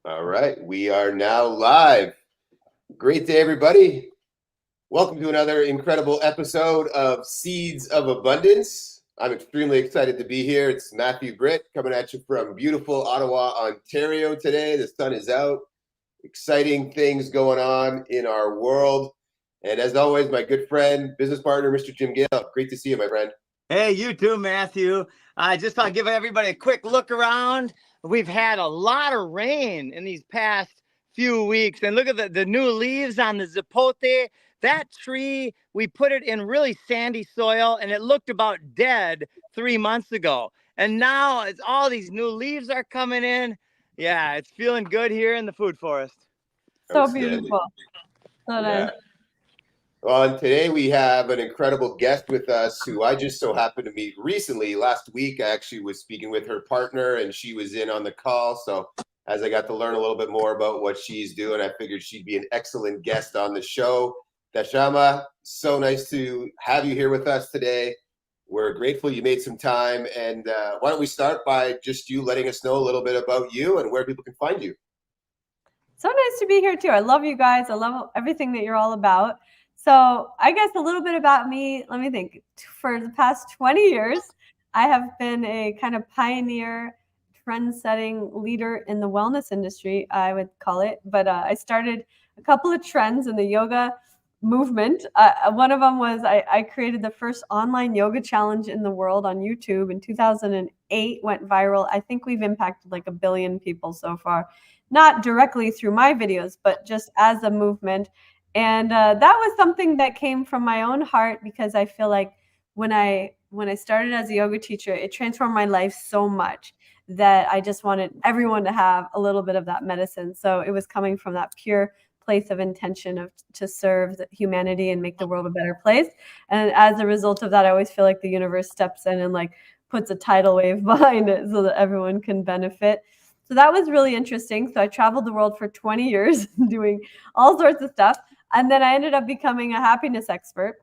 All right, we are now live. Great day, everybody. Welcome to another incredible episode of Seeds of Abundance. I'm extremely excited to be here. It's Matthew Britt coming at you from beautiful Ottawa, Ontario today. The sun is out. Exciting things going on in our world. And as always, my good friend, business partner, Mr. Jim Gale. Great to see you, my friend. Hey, you too, Matthew. I just want to give everybody a quick look around. We've had a lot of rain in these past few weeks. And look at the new leaves on the zapote. That tree, we put it in really sandy soil and it looked about dead 3 months ago. And now it's all these new leaves are coming in. Yeah, it's feeling good here in the food forest. So beautiful. So nice. Well, and today we have an incredible guest with us who I just so happened to meet recently. Last week, I actually was speaking with her partner and she was in on the call. So as I got to learn a little bit more about what she's doing, I figured she'd be an excellent guest on the show. Dashama, so nice to have you here with us today. We're grateful you made some time. And why don't we start by just you letting us know a little bit about you and where people can find you. So nice to be here too. I love you guys. I love everything that you're all about. So I guess a little bit about me. Let me think. For the past 20 years, I have been a kind of pioneer, trend-setting leader in the wellness industry, I would call it. But I started a couple of trends in the yoga movement. One of them was I created the first online yoga challenge in the world on YouTube in 2008, went viral. I think we've impacted like 1 billion people so far, not directly through my videos, but just as a movement. And that was something that came from my own heart because I feel like when I started as a yoga teacher, it transformed my life so much that I just wanted everyone to have a little bit of that medicine. So it was coming from that pure place of intention to serve humanity and make the world a better place. And as a result of that, I always feel like the universe steps in and like puts a tidal wave behind it so that everyone can benefit. So that was really interesting. So I traveled the world for 20 years doing all sorts of stuff. And then I ended up becoming a happiness expert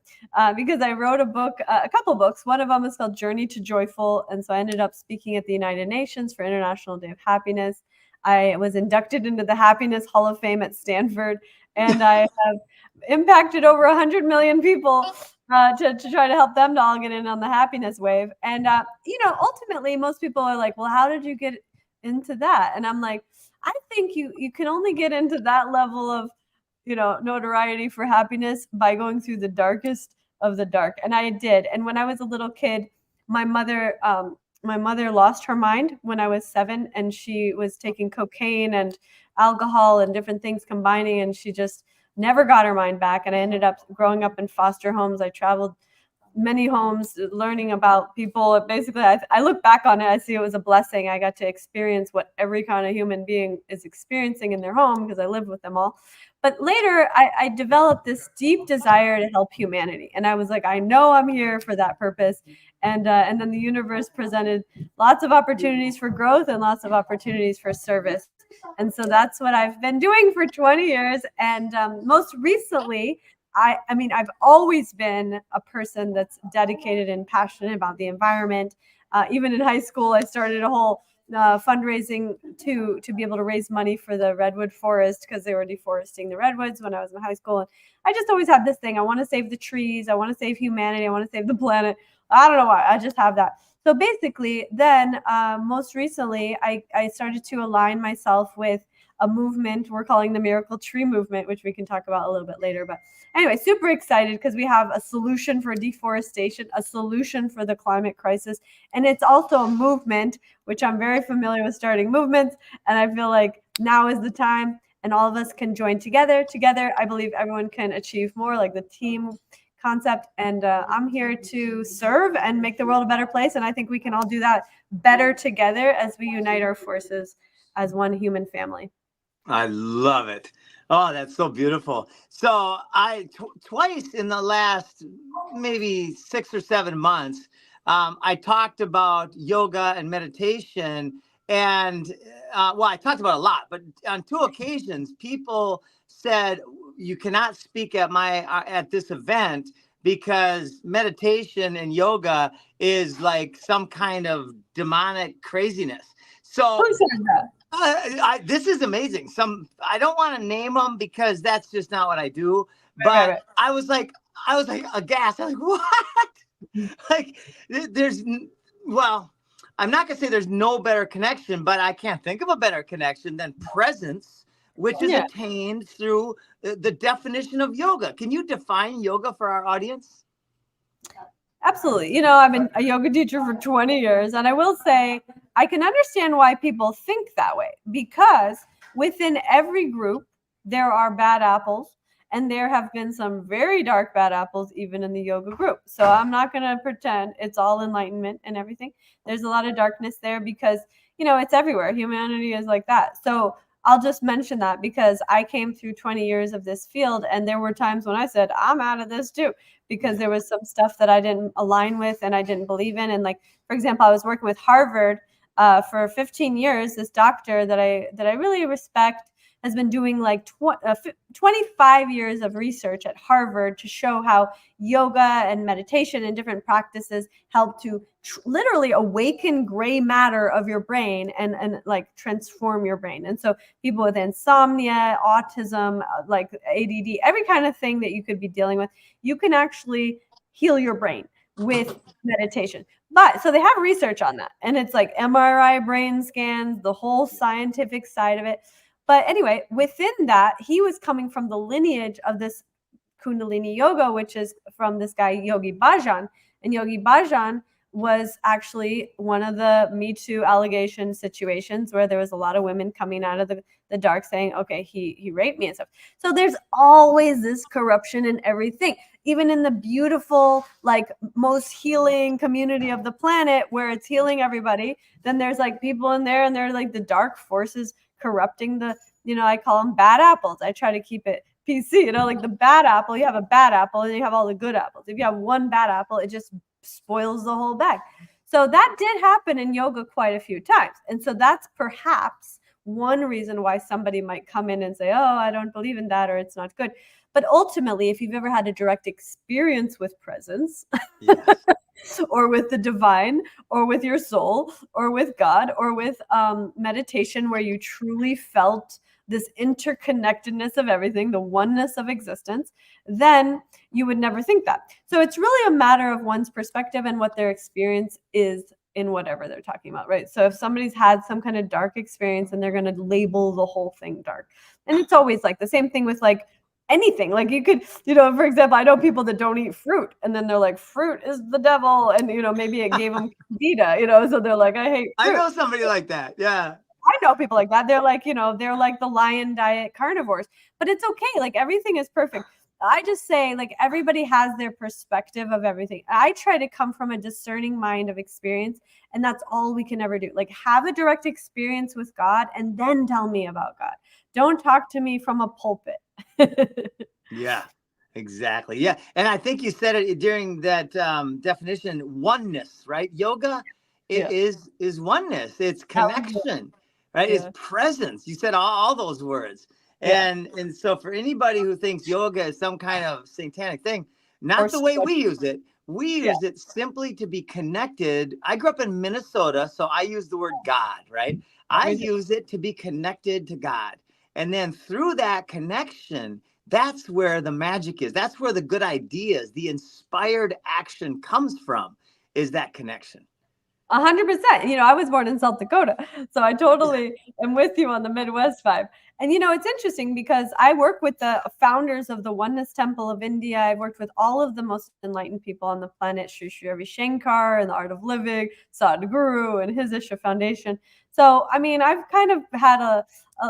because I wrote a couple books. One of them is called Journey to Joyful. And so I ended up speaking at the United Nations for International Day of Happiness. I was inducted into the Happiness Hall of Fame at Stanford. And I have impacted over 100 million people to try to help them to all get in on the happiness wave. And, ultimately, most people are like, well, how did you get into that? And I'm like, I think you can only get into that level of notoriety for happiness by going through the darkest of the dark. And I did. And when I was a little kid, my mother lost her mind when I was 7, and she was taking cocaine and alcohol and different things combining, and she just never got her mind back. And I ended up growing up in foster homes. I traveled many homes learning about people. Basically, I look back on it, I see it was a blessing. I got to experience what every kind of human being is experiencing in their home because I lived with them all. But later, I developed this deep desire to help humanity. And I was like, I know I'm here for that purpose. And then the universe presented lots of opportunities for growth and lots of opportunities for service. And so that's what I've been doing for 20 years. And most recently, I've always been a person that's dedicated and passionate about the environment. Even in high school, I started a whole fundraising to be able to raise money for the redwood forest because they were deforesting the redwoods when I was in high school. And I just always had this thing. I want to save the trees. I want to save humanity. I want to save the planet. I don't know why. I just have that. So basically, then most recently, I started to align myself with a movement we're calling the Miracle Tree Movement, which we can talk about a little bit later. But anyway, super excited because we have a solution for deforestation, a solution for the climate crisis. And it's also a movement, which I'm very familiar with starting movements. And I feel like now is the time and all of us can join together. Together, I believe everyone can achieve more, like the team concept. And I'm here to serve and make the world a better place. And I think we can all do that better together as we unite our forces as one human family. I love it. Oh, that's so beautiful. So twice in the last maybe 6 or 7 months, I talked about yoga and meditation. And I talked about it a lot, but on 2 occasions, people said, you cannot speak at this event because meditation and yoga is like some kind of demonic craziness. So Who said that? this is amazing. I don't want to name them because that's just not what I do. But Right. I was like aghast. I was like, what? Like well, I'm not gonna say there's no better connection, but I can't think of a better connection than presence, which is attained through the definition of yoga. Can you define yoga for our audience? Absolutely. I've been a yoga teacher for 20 years, and I will say I can understand why people think that way, because within every group, there are bad apples, and there have been some very dark bad apples even in the yoga group. So I'm not going to pretend it's all enlightenment and everything. There's a lot of darkness there because, it's everywhere. Humanity is like that. So I'll just mention that because I came through 20 years of this field, and there were times when I said, I'm out of this too, because there was some stuff that I didn't align with and I didn't believe in. And like, for example, I was working with Harvard for 15 years. This doctor that I really respect has been doing like 25 years of research at Harvard to show how yoga and meditation and different practices help to literally awaken gray matter of your brain and like transform your brain. And so people with insomnia, autism, like ADD, every kind of thing that you could be dealing with, you can actually heal your brain with meditation. But so they have research on that, and it's like MRI brain scans, the whole scientific side of it. But anyway, within that, he was coming from the lineage of this Kundalini yoga, which is from this guy, Yogi Bhajan. And Yogi Bhajan was actually one of the Me Too allegation situations where there was a lot of women coming out of the dark saying, okay, he raped me and stuff. So there's always this corruption in everything, even in the beautiful, like most healing community of the planet where it's healing everybody. Then there's like people in there and they're like the dark forces corrupting the, I call them bad apples. I try to keep it PC, like the bad apple, you have a bad apple and you have all the good apples. If you have one bad apple, it just spoils the whole bag. So that did happen in yoga quite a few times. And so that's perhaps one reason why somebody might come in and say, oh, I don't believe in that, or it's not good. But ultimately, if you've ever had a direct experience with presence, yes. or with the divine, or with your soul, or with God, or with meditation where you truly felt this interconnectedness of everything, the oneness of existence, then you would never think that. So it's really a matter of one's perspective and what their experience is in whatever they're talking about, right? So if somebody's had some kind of dark experience and they're going to label the whole thing dark. And it's always like the same thing with like anything. Like you could, for example, I know people that don't eat fruit and then they're like, fruit is the devil. And, maybe it gave them candida, so they're like, I hate fruit. I know somebody like that. Yeah. I know people like that. They're like, they're like the lion diet carnivores, but it's okay. Like everything is perfect. I just say like everybody has their perspective of everything. I try to come from a discerning mind of experience, and that's all we can ever do. Like have a direct experience with God and then tell me about God. Don't talk to me from a pulpit. Yeah, exactly. Yeah. And I think you said it during that definition, oneness, right? Yoga is oneness. It's connection. Right? Yeah. It's presence. You said all those words. Yeah. And so for anybody who thinks yoga is some kind of satanic thing, not the way we use it. We use it simply to be connected. I grew up in Minnesota, so I use the word God, right? I use it to be connected to God. And then through that connection, that's where the magic is. That's where the good ideas, the inspired action comes from, is that connection. 100%. I was born in South Dakota, so I totally am with you on the Midwest vibe. And, it's interesting because I work with the founders of the Oneness Temple of India. I've worked with all of the most enlightened people on the planet, Sri Sri Ravi Shankar and the Art of Living, Sadhguru and his Isha Foundation. So, I've kind of had a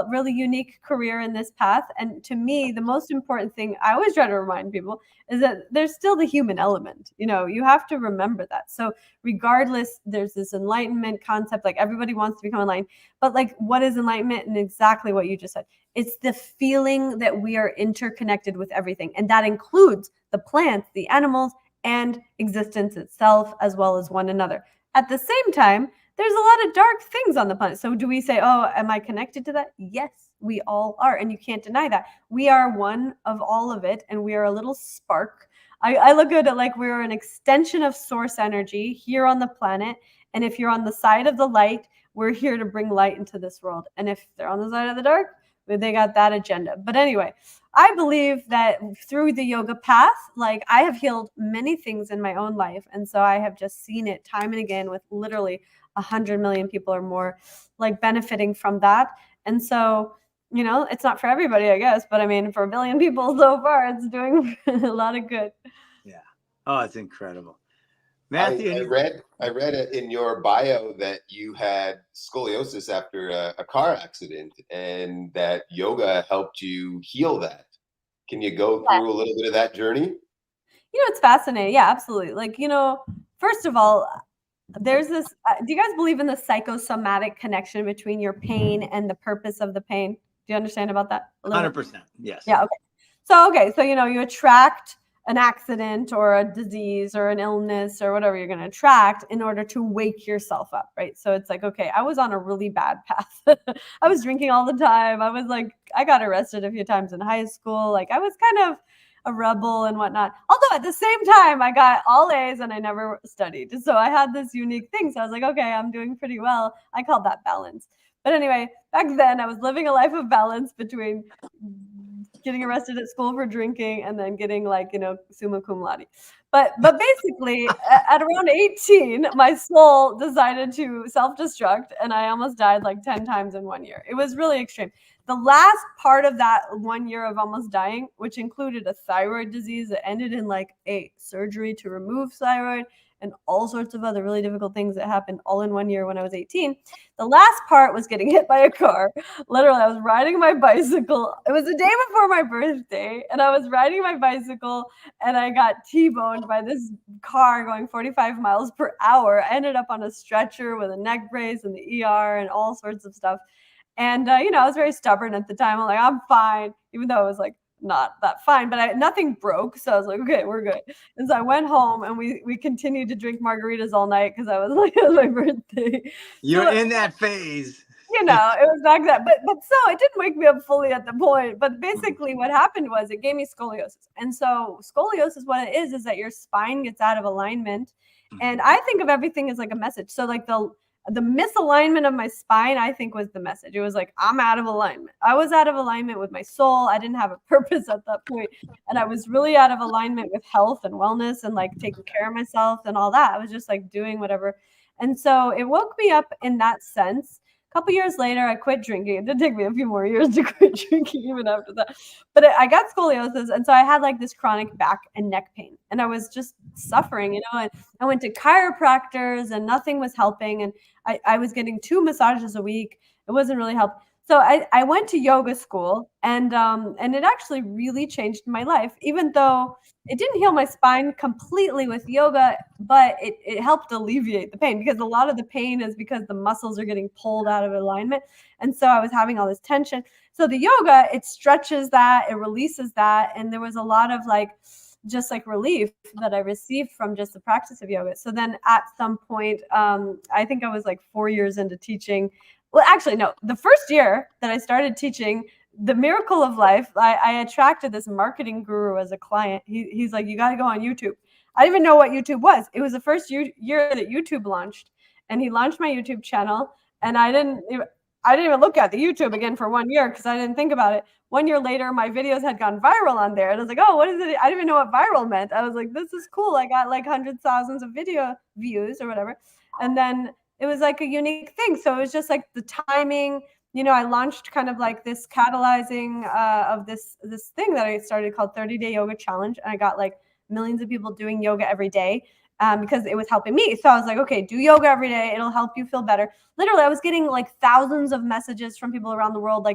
really unique career in this path. And to me, the most important thing I always try to remind people is that there's still the human element. You have to remember that. So regardless, there's this enlightenment concept, like everybody wants to become enlightened, but like what is enlightenment? And exactly what you just said. It's the feeling that we are interconnected with everything. And that includes the plants, the animals, and existence itself, as well as one another. At the same time, there's a lot of dark things on the planet. So do we say, oh, am I connected to that? Yes, we all are. And you can't deny that. We are one of all of it. And we are a little spark. I look at it like we're an extension of source energy here on the planet. And if you're on the side of the light, we're here to bring light into this world. And if they're on the side of the dark, they got that agenda. But anyway, I believe that through the yoga path, like I have healed many things in my own life. And so I have just seen it time and again with literally 100 million people or more like benefiting from that. And so, you know, it's not for everybody, I guess, but I mean, for 1 billion people so far, it's doing a lot of good. Yeah. Oh, it's incredible. Matthew, I read it in your bio that you had scoliosis after a car accident, and that yoga helped you heal that. Can you go through a little bit of that journey? You know, it's fascinating. Yeah, absolutely. Like, you know, first of all, there's this, do you guys believe in the psychosomatic connection between your pain and the purpose of the pain? Do you understand about that? 100%. Yes. Yeah. Okay. So, you know, you attract an accident or a disease or an illness or whatever you're going to attract in order to wake yourself up, right? So it's like, okay, I was on a really bad path. I was drinking all the time. I was like, I got arrested a few times in high school. Like I was kind of a rebel and whatnot. Although at the same time, I got all A's and I never studied. So I had this unique thing. So I was like, okay, I'm doing pretty well. I called that balance. But anyway, back then I was living a life of balance between getting arrested at school for drinking and then getting like, you know, summa cum laude. But basically at around 18, my soul decided to self-destruct and I almost died like 10 times in 1 year. It was really extreme. The last part of that 1 year of almost dying, which included a thyroid disease that ended in like a surgery to remove thyroid and all sorts of other really difficult things that happened all in 1 year when I was 18. The last part was getting hit by a car. Literally, I was riding my bicycle. It was the day before my birthday, and I was riding my bicycle, and I got T-boned by this car going 45 miles per hour. I ended up on a stretcher with a neck brace and the ER and all sorts of stuff. And, you know, I was very stubborn at the time. I'm like, I'm fine, even though it was like not that fine, but nothing broke. So I was like, okay, we're good. And so I went home and we continued to drink margaritas all night because I was like, it was my birthday. You're in that phase. You know, it was like that. But so it didn't wake me up fully at the point. But basically what happened was it gave me scoliosis. And so scoliosis, what it is that your spine gets out of alignment. And I think of everything as like a message. So like the misalignment of my spine, I think, was the message. It was like, I'm out of alignment. I was out of alignment with my soul. I didn't have a purpose at that point. And I was really out of alignment with health and wellness and like taking care of myself and all that. I was just like doing whatever. And so it woke me up in that sense. A couple years later, I quit drinking. It did take me a few more years to quit drinking even after that. But I got scoliosis. And so I had like this chronic back and neck pain. And I was just suffering, you know. And I went to chiropractors and nothing was helping. And I was getting 2 massages a week. It wasn't really helping. So I went to yoga school and it actually really changed my life, even though it didn't heal my spine completely with yoga, but it helped alleviate the pain because a lot of the pain is because the muscles are getting pulled out of alignment. And so I was having all this tension. So the yoga, it stretches that, it releases that. And there was a lot of like, just like relief that I received from just the practice of yoga. So then at some point, I think I was like 4 years into teaching. Well, actually, no, the first year that I started teaching the miracle of life, I attracted this marketing guru as a client. He's like, you got to go on YouTube. I didn't even know what YouTube was. It was the first year that YouTube launched, and he launched my YouTube channel. And I didn't even look at the YouTube again for 1 year because I didn't think about it. 1 year later, my videos had gone viral on there. And I was like, oh, what is it? I didn't even know what viral meant. I was like, this is cool. I got like hundreds of thousands of video views or whatever. And then it was like a unique thing. So it was just like the timing. You know, I launched kind of like this catalyzing of this thing that I started called 30-Day Yoga Challenge. And I got like millions of people doing yoga every day because it was helping me. So I was like, okay, do yoga every day. It'll help you feel better. Literally, I was getting like thousands of messages from people around the world,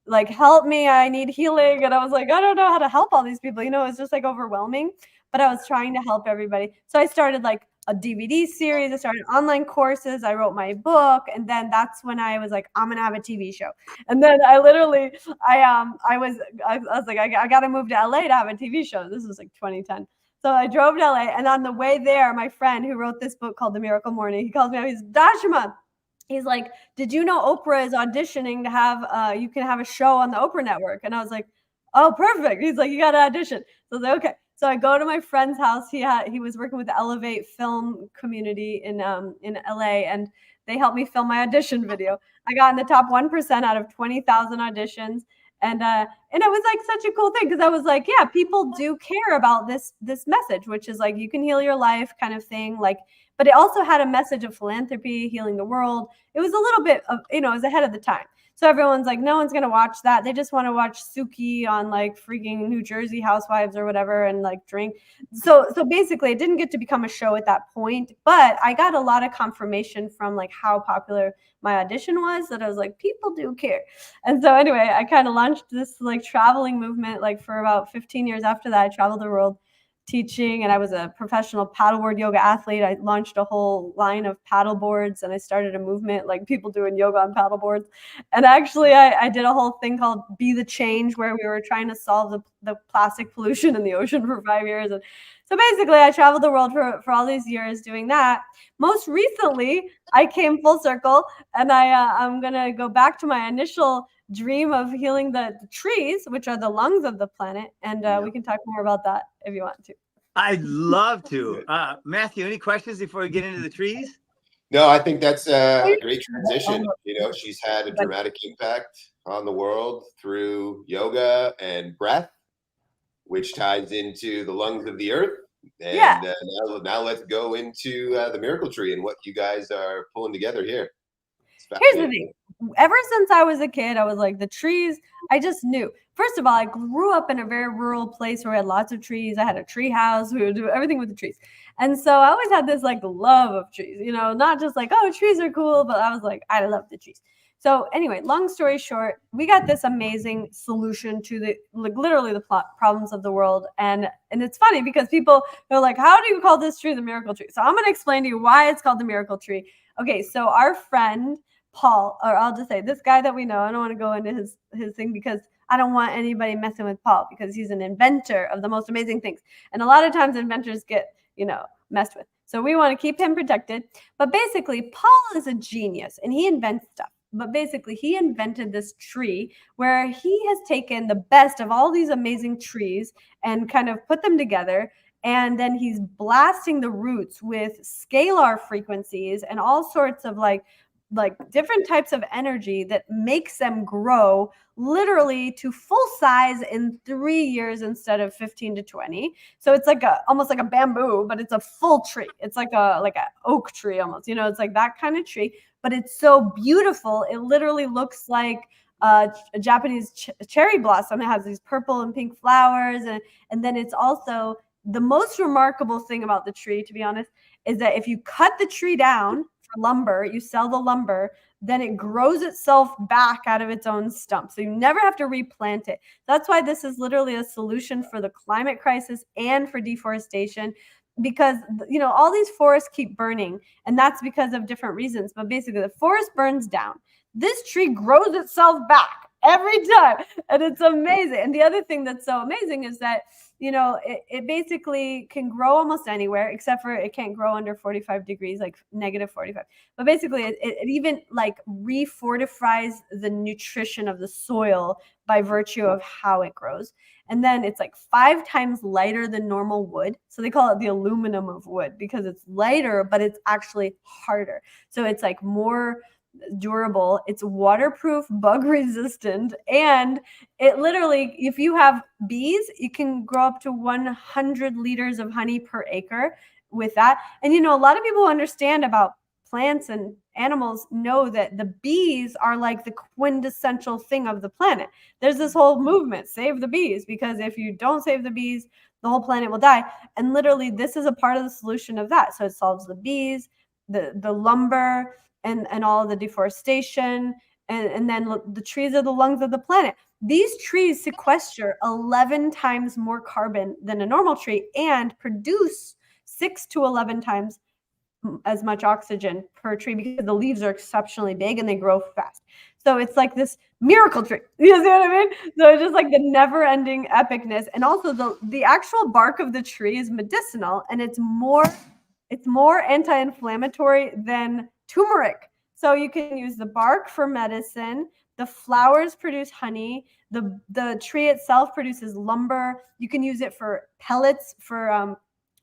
like help me, I need healing. And I was like, I don't know how to help all these people. You know, it was just like overwhelming, but I was trying to help everybody. So I started like a DVD series. I started online courses. I wrote my book. And then that's when I was like, I'm going to have a TV show. And then I literally, I was like, I got to move to LA to have a TV show. This was like 2010. So I drove to LA, and on the way there, my friend who wrote this book called The Miracle Morning, he calls me up. He's Dashama. He's like, did you know Oprah is auditioning to have, you can have a show on the Oprah network? And I was like, oh, perfect. He's like, you got to audition. So I was like, okay. So I go to my friend's house. He was working with the Elevate film community in LA. And They helped me film my audition video. I got in the top 1% out of 20,000 auditions. And it was like such a cool thing because I was like, yeah, people do care about this message, which is like you can heal your life kind of thing. Like, but it also had a message of philanthropy, healing the world. It was a little bit of, it was ahead of the time. So everyone's like, no one's gonna watch that. They just want to watch Suki on like freaking New Jersey Housewives or whatever and like drink. So basically it didn't get to become a show at that point, but I got a lot of confirmation from like how popular my audition was that I was like, people do care. And so anyway, I kind of launched this like traveling movement. Like for about 15 years after that, I traveled the world teaching, and I was a professional paddleboard yoga athlete. I launched a whole line of paddle boards, and I started a movement like people doing yoga on paddle boards. And actually I did a whole thing called Be the Change, where we were trying to solve the plastic pollution in the ocean for 5 years. And so basically I traveled the world for all these years doing that. Most recently, I came full circle, and I'm gonna go back to my initial dream of healing the trees, which are the lungs of the planet. And we can talk more about that if you want to. I'd love to. Matthew, any questions before we get into the trees? No, I think that's a great transition. She's had a dramatic impact on the world through yoga and breath, which ties into the lungs of the earth. And now let's go into the miracle tree and what you guys are pulling together here. Here's the thing. Ever since I was a kid, I was like, the trees, I just knew. First of all, I grew up in a very rural place where we had lots of trees. I had a tree house. We would do everything with the trees. And so I always had this like love of trees, not just like, oh, trees are cool, but I was like, I love the trees. So anyway, long story short, we got this amazing solution to literally the problems of the world. And it's funny because people are like, how do you call this tree the miracle tree? So I'm going to explain to you why it's called the miracle tree. Okay, so our friend Paul, or I'll just say this guy that we know, I don't want to go into his thing because I don't want anybody messing with Paul because he's an inventor of the most amazing things. And a lot of times inventors get, messed with. So we want to keep him protected. But basically, Paul is a genius and he invents stuff. But basically, he invented this tree where he has taken the best of all these amazing trees and kind of put them together. And then he's blasting the roots with scalar frequencies and all sorts of like different types of energy that makes them grow literally to full size in 3 years instead of 15 to 20. So it's like almost like a bamboo, but it's a full tree. It's like a oak tree almost, it's like that kind of tree, but it's so beautiful. It literally looks like a Japanese cherry blossom. It has these purple and pink flowers. And then it's also the most remarkable thing about the tree, to be honest, is that if you cut the tree down for lumber, you sell the lumber, then it grows itself back out of its own stump. So you never have to replant it. That's why this is literally a solution for the climate crisis and for deforestation, because all these forests keep burning, and that's because of different reasons. But basically the forest burns down. This tree grows itself back every time, and it's amazing. And the other thing that's so amazing is that it basically can grow almost anywhere, except for it can't grow under 45 degrees, like negative 45. But basically it even like refortifies the nutrition of the soil by virtue of how it grows. And then it's like 5 times lighter than normal wood. So they call it the aluminum of wood because it's lighter, but it's actually harder. So it's like more durable, it's waterproof, bug resistant, and it literally, if you have bees, you can grow up to 100 liters of honey per acre with that. And a lot of people who understand about plants and animals know that the bees are like the quintessential thing of the planet. There's this whole movement, save the bees, because if you don't save the bees, the whole planet will die. And literally this is a part of the solution of that. So it solves the bees, the lumber, and all of the deforestation, and then the trees are the lungs of the planet. These trees sequester 11 times more carbon than a normal tree and produce 6 to 11 times as much oxygen per tree because the leaves are exceptionally big and they grow fast. So it's like this miracle tree. You see what I mean? So it's just like the never-ending epicness. And also the actual bark of the tree is medicinal, and it's more anti-inflammatory than turmeric. So you can use the bark for medicine. The flowers produce honey. The tree itself produces lumber. You can use it for pellets for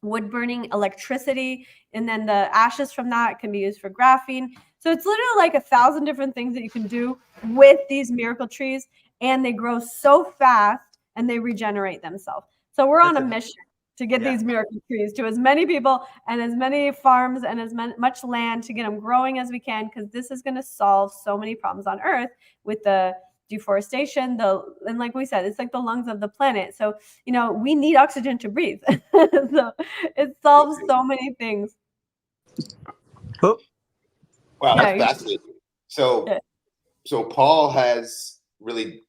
wood burning, electricity, and then the ashes from that can be used for graphene. So it's literally like 1,000 different things that you can do with these miracle trees, and they grow so fast and they regenerate themselves. So we're on a mission to get these miracle trees to as many people and as many farms and as much land to get them growing as we can, because this is going to solve so many problems on Earth with the deforestation, and like we said, it's like the lungs of the planet. So, we need oxygen to breathe. So it solves so many things. Wow, that's fascinating. So Paul has really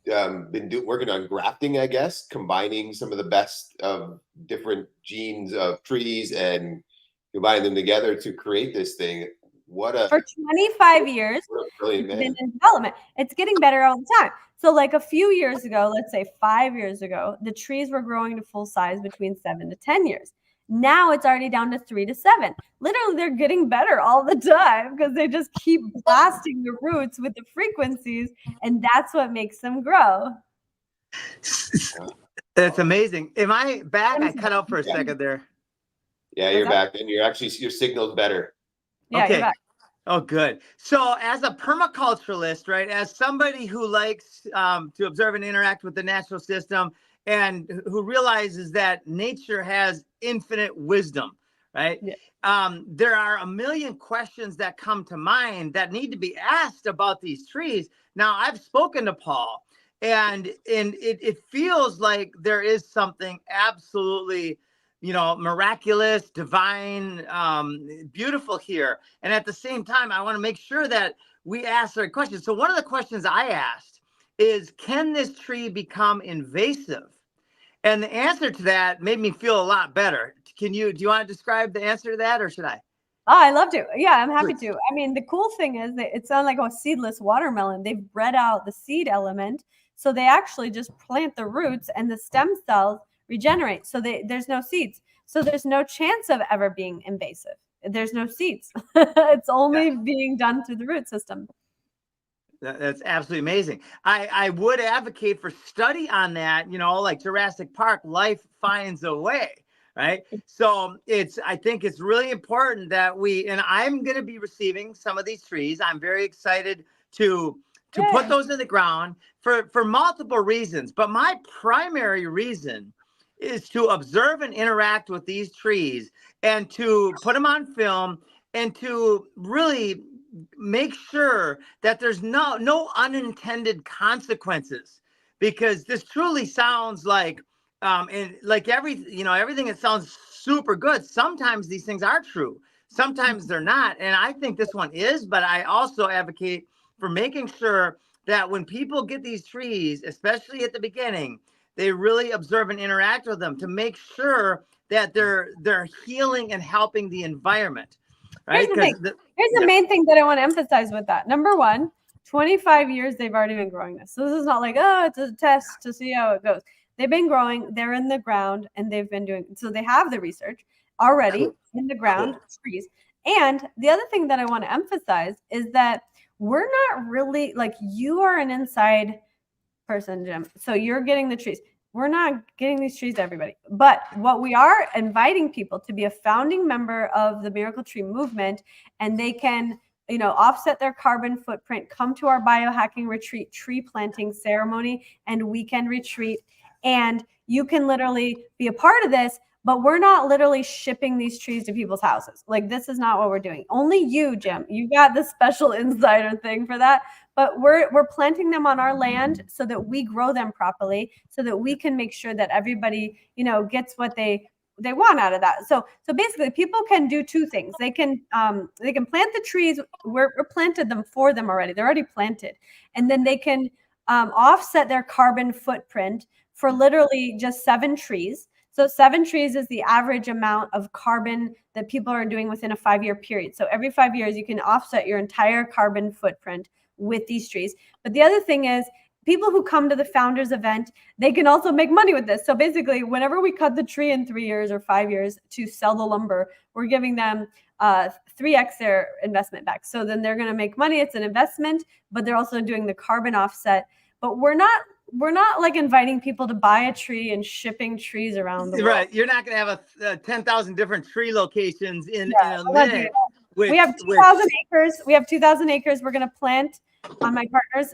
been working on grafting, I guess, combining some of the best of different genes of trees and combining them together to create this thing. For 25 years, it's been in development. It's getting better all the time. So like a few years ago, let's say 5 years ago, the trees were growing to full size between 7 to 10 years. Now it's already down to 3 to 7. Literally, they're getting better all the time because they just keep blasting the roots with the frequencies, and that's what makes them grow. That's amazing. Am I back? I cut out for a second there. Yeah, you're back, and your signal's better. Yeah, okay. You're back. Oh, good. So as a permaculturalist, right, as somebody who likes to observe and interact with the natural system and who realizes that nature has infinite wisdom, right? Yeah. There are a million questions that come to mind that need to be asked about these trees. Now, I've spoken to Paul, and it feels like there is something absolutely miraculous, divine, beautiful here. And at the same time, I want to make sure that we ask the right questions. So one of the questions I asked is, can this tree become invasive? And the answer to that made me feel a lot better. Do you want to describe the answer to that, or should I? Oh, I love to. Yeah, I'm happy to. I mean, the cool thing is that it's not like a seedless watermelon. They've bred out the seed element. So they actually just plant the roots and the stem cells regenerate. So there's no seeds. So there's no chance of ever being invasive. There's no seeds. It's only being done through the root system. That's absolutely amazing. I would advocate for study on that, like Jurassic Park, life finds a way, right? So I think it's really important that and I'm going to be receiving some of these trees. I'm very excited to put those in the ground for multiple reasons. But my primary reason is to observe and interact with these trees and to put them on film and to really make sure that there's no unintended consequences, because this truly sounds like and like everything that sounds super good. Sometimes these things are true, sometimes they're not, and I think this one is. But I also advocate for making sure that when people get these trees, especially at the beginning, they really observe and interact with them to make sure that they're healing and helping the environment. Right? Here's the main thing that I want to emphasize with that. Number one, 25 years they've already been growing this. So this is not like, it's a test to see how it goes. They've been growing, they're in the ground, and they've been doing, so they have the research already in the ground, trees. And the other thing that I want to emphasize is that we're not really, like, you are an inside person, Jim. So you're getting the trees. We're not getting these trees to everybody. But what we are inviting people to be a founding member of the Miracle Tree Movement, and they can, offset their carbon footprint, come to our biohacking retreat, tree planting ceremony, and weekend retreat. And you can literally be a part of this, but we're not literally shipping these trees to people's houses. Like, this is not what we're doing. Only you, Jim, you got the special insider thing for that. But we're planting them on our land so that we grow them properly, so that we can make sure that everybody, gets what they want out of that. So basically, people can do two things. They can plant the trees. We're planted them for them already. They're already planted, and then they can offset their carbon footprint for literally just 7 trees. So 7 trees is the average amount of carbon that people are doing within a 5-year period. So every 5 years, you can offset your entire carbon footprint with these trees. But the other thing is, people who come to the founders event, they can also make money with this. So basically, whenever we cut the tree in 3 years or 5 years to sell the lumber, we're giving them 3x their investment back. So then they're going to make money. It's an investment, but they're also doing the carbon offset. But we're not we're not like inviting people to buy a tree and shipping trees around the world. Right. You're not going to have a 10,000 different tree locations in a we're not doing minute. that. We have 2,000 acres. We have 2,000 acres. We're going to plant on my partner's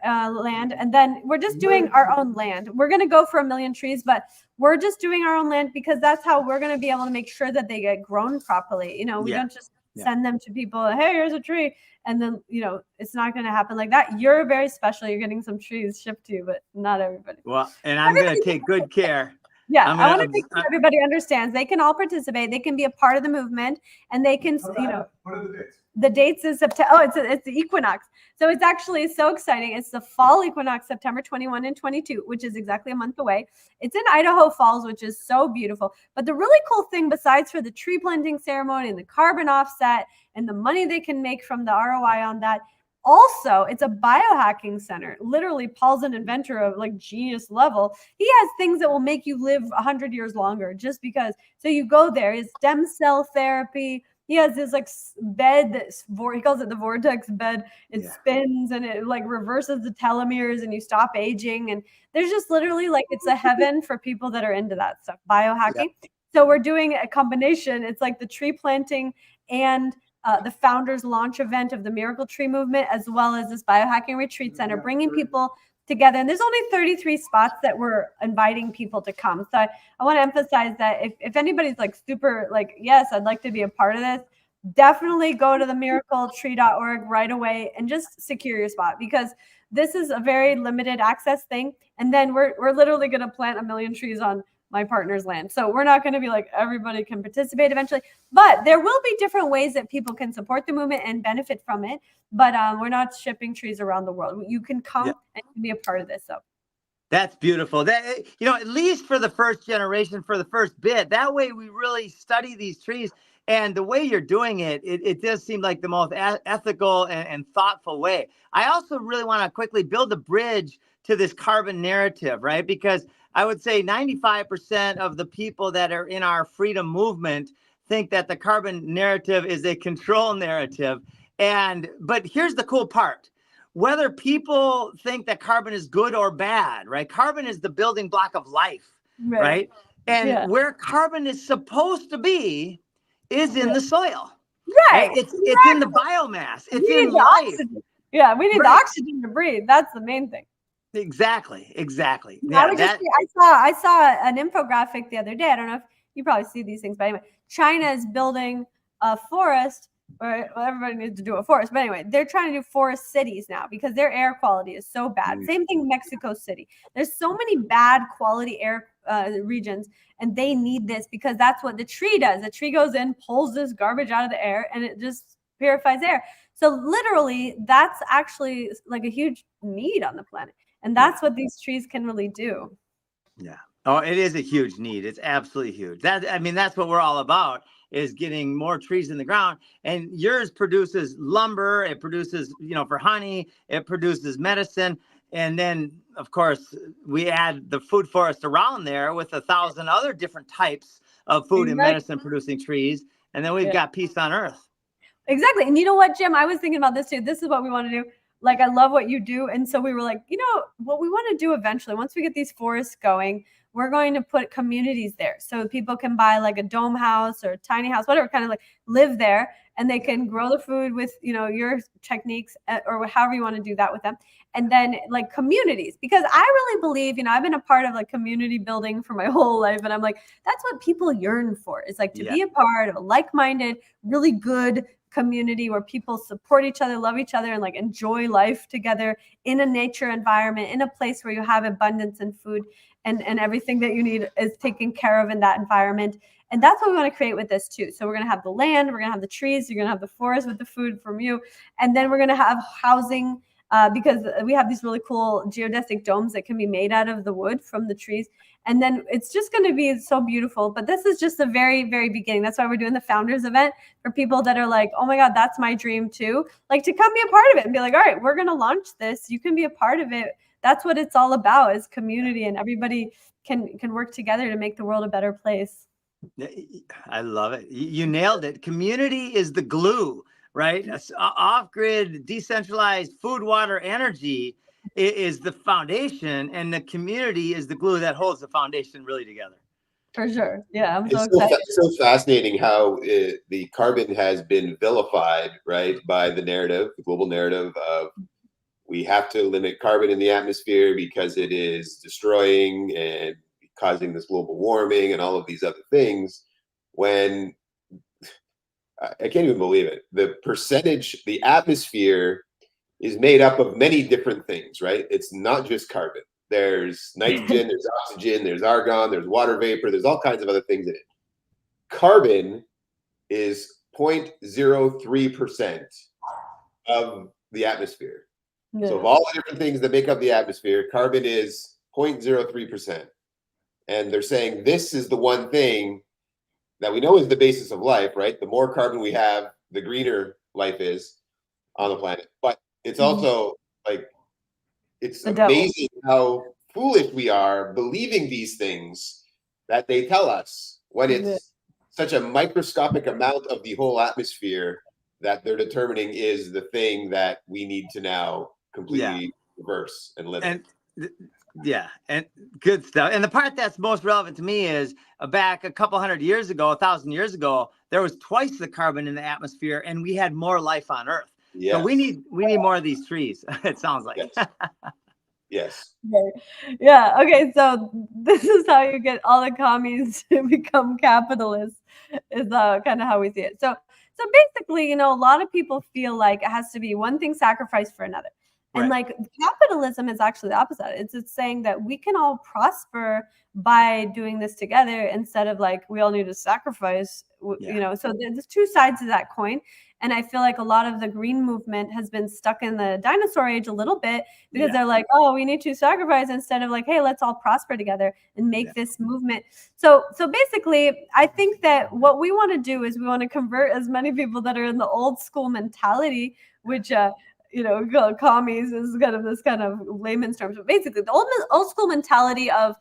land, and then we're just doing our own land. We're going to go for 1 million trees, but we're just doing our own land because that's how we're going to be able to make sure that they get grown properly. You know, we don't just send them to people. Hey, here's a tree. And then, you know, it's not going to happen like that. You're very special. You're getting some trees shipped to you, but not everybody. Well, and I'm going to take good care. Yeah, I want to make sure everybody understands they can all participate. They can be a part of the movement, and they can, you know. What are the dates? The dates is September. Oh, it's the equinox. So it's actually so exciting. It's the fall equinox, September 21 and 22, which is exactly a month away. It's in Idaho Falls, which is so beautiful. But the really cool thing, besides for the tree planting ceremony and the carbon offset and the money they can make from the ROI on that, also, it's a biohacking center. Literally, Paul's an inventor of like genius level. He has things that will make you live 100 years longer just because. So you go there, it's stem cell therapy. He has this like bed that he calls it the vortex bed. It spins and it like reverses the telomeres and you stop aging. And there's just literally like, it's a heaven for people that are into that stuff, biohacking. So we're doing a combination. It's like the tree planting and the founders launch event of the Miracle Tree Movement, as well as this biohacking retreat center, bringing people together. And there's only 33 spots that we're inviting people to come. So I want to emphasize that if anybody's like super like, yes, I'd like to be a part of this, definitely go to the miracletree.org right away and just secure your spot, because this is a very limited access thing. And then we're literally going to plant 1 million trees on my partner's land. So we're not going to be like everybody can participate eventually, but there will be different ways that people can support the movement and benefit from it. But we're not shipping trees around the world. You can come and be a part of this. So that's beautiful. That, you know, at least for the first generation, for the first bit, that way we really study these trees. And the way you're doing it, it does seem like the most ethical and thoughtful way. I also really want to quickly build a bridge to this carbon narrative, right? Because I would say 95% of the people that are in our freedom movement think that the carbon narrative is a control narrative. But here's the cool part. Whether people think that carbon is good or bad, right? Carbon is the building block of life, right? And where carbon is supposed to be is in the soil. Right. It's in the biomass. It's in life. Oxygen. Yeah, we need the oxygen to breathe. That's the main thing. Exactly. Yeah, I saw an infographic the other day. I don't know if you probably see these things, but anyway, China is building a forest, or everybody needs to do a forest. But anyway, they're trying to do forest cities now because their air quality is so bad. Same thing, Mexico City. There's so many bad quality air regions, and they need this because that's what the tree does. The tree goes in, pulls this garbage out of the air, and it just purifies air. So literally, that's actually like a huge need on the planet. And that's what these trees can really do. Yeah. Oh, it is a huge need. It's absolutely huge. That's what we're all about, is getting more trees in the ground. And yours produces lumber. It produces, for honey. It produces medicine. And then, of course, we add the food forest around there with 1,000 other different types of food and medicine producing trees. And then we've got peace on earth. Exactly. And you know what, Jim? I was thinking about this too. This is what we want to do. Like, I love what you do. And so we were like, what we want to do eventually, once we get these forests going, we're going to put communities there. So people can buy like a dome house or a tiny house, whatever, kind of like live there, and they can grow the food with, your techniques or however you want to do that with them. And then like communities, because I really believe, I've been a part of like community building for my whole life. And I'm like, that's what people yearn for. It's like to be a part of a like-minded, really good community where people support each other, love each other, and like enjoy life together in a nature environment, in a place where you have abundance in food and everything that you need is taken care of in that environment. And that's what we want to create with this too. So we're going to have the land, we're going to have the trees, you're going to have the forest with the food from you. And then we're going to have housing because we have these really cool geodesic domes that can be made out of the wood from the trees. And then it's just going to be so beautiful. But this is just the very, very beginning. That's why we're doing the founders event for people that are like, oh my God, that's my dream too. Like to come be a part of it and be like, all right, we're going to launch this. You can be a part of it. That's what it's all about, is community, and everybody can work together to make the world a better place. I love it. You nailed it. Community is the glue, right? Off-grid, decentralized food, water, energy is the foundation, and the community is the glue that holds the foundation really together. For sure. Yeah, I'm so It's so, excited. so fascinating how the carbon has been vilified, right, by the narrative, the global narrative of we have to limit carbon in the atmosphere because it is destroying and causing this global warming and all of these other things. When I can't even believe it, the percentage, the atmosphere is made up of many different things, right? It's not just carbon. There's nitrogen, there's oxygen, there's argon, there's water vapor, there's all kinds of other things in it. Carbon is 0.03% of the atmosphere. Yeah. So of all the different things that make up the atmosphere, carbon is 0.03%. And they're saying this is the one thing that we know is the basis of life, right? The more carbon we have, the greener life is on the planet. But it's also like, it's The devil. amazing how foolish we are believing these things that they tell us when it's such a microscopic amount of the whole atmosphere that they're determining is the thing that we need to now completely reverse and limit. Yeah, and good stuff. And the part that's most relevant to me is back a couple 100 years ago, 1,000 years ago, there was twice the carbon in the atmosphere, and we had more life on Earth. Yes. So we need more of these trees. It sounds like. Yes. Yes. Yeah. Okay. So this is how you get all the commies to become capitalists. Is kind of how we see it. So basically, a lot of people feel like it has to be one thing sacrificed for another. And like capitalism is actually the opposite. It's saying that we can all prosper by doing this together instead of like we all need to sacrifice, so there's two sides to that coin. And I feel like a lot of the green movement has been stuck in the dinosaur age a little bit because they're like, oh, we need to sacrifice instead of like, hey, let's all prosper together and make this movement. So basically, I think that what we want to do is we want to convert as many people that are in the old school mentality, which commies is kind of this kind of layman's terms, but basically the old school mentality of,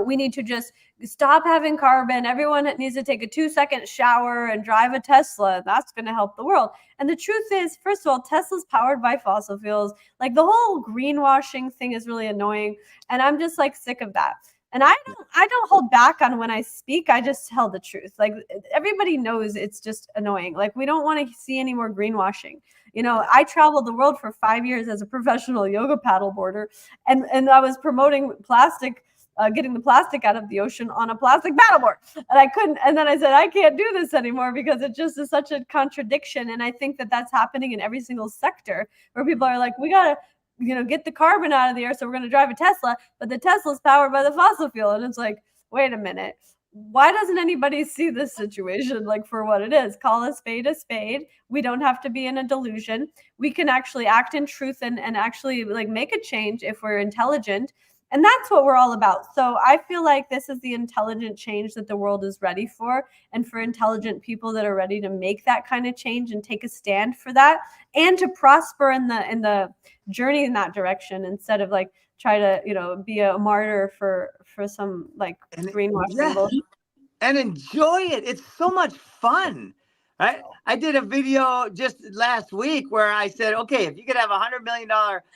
we need to just stop having carbon. Everyone needs to take a 2-second shower and drive a Tesla. That's going to help the world. And the truth is, first of all, Tesla's powered by fossil fuels. Like the whole greenwashing thing is really annoying. And I'm just like sick of that. And I don't hold back on when I speak. I just tell the truth. Like everybody knows it's just annoying. Like we don't want to see any more greenwashing. I traveled the world for 5 years as a professional yoga paddleboarder, and I was promoting plastic, getting the plastic out of the ocean on a plastic paddleboard. And I couldn't. And then I said, I can't do this anymore because it just is such a contradiction. And I think that that's happening in every single sector where people are like, we got to, get the carbon out of the air. So we're going to drive a Tesla, but the Tesla's powered by the fossil fuel. And it's like, wait a minute. Why doesn't anybody see this situation like for what it is? Call a spade a spade. We don't have to be in a delusion. We can actually act in truth and actually like make a change if we're intelligent. And that's what we're all about. So I feel like this is the intelligent change that the world is ready for, and for intelligent people that are ready to make that kind of change and take a stand for that and to prosper in the journey in that direction instead of like try to, be a martyr for some like greenwashing bullshit. And enjoy it. It's so much fun. Right? I did a video just last week where I said, okay, if you could have $100 million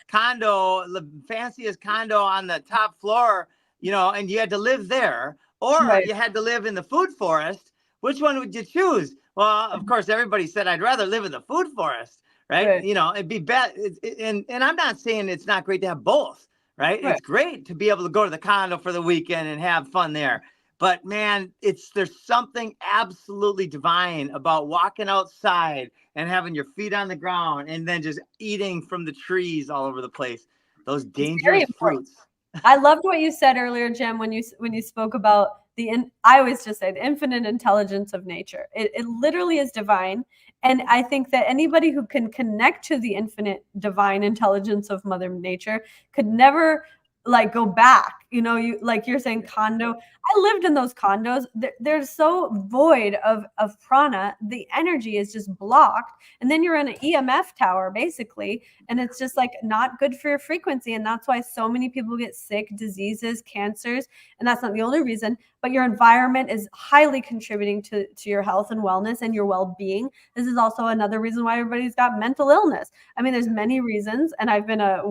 condo, the fanciest condo on the top floor, and you had to live there, or you had to live in the food forest, which one would you choose? Well, of course, everybody said, I'd rather live in the food forest, right? It'd be better. And I'm not saying it's not great to have both, right? It's great to be able to go to the condo for the weekend and have fun there. But man, there's something absolutely divine about walking outside and having your feet on the ground and then just eating from the trees all over the place. Those dangerous fruits. I loved what you said earlier, Jim, when you spoke about I always just say the infinite intelligence of nature. It literally is divine. And I think that anybody who can connect to the infinite divine intelligence of Mother Nature could never like go back, you like you're saying condo. I lived in those condos. They're so void of prana. The energy is just blocked. And then you're in an EMF tower basically. And it's just like not good for your frequency. And that's why so many people get sick, diseases, cancers. And that's not the only reason, but your environment is highly contributing to your health and wellness and your well-being. This is also another reason why everybody's got mental illness. I mean, there's many reasons, and I've been a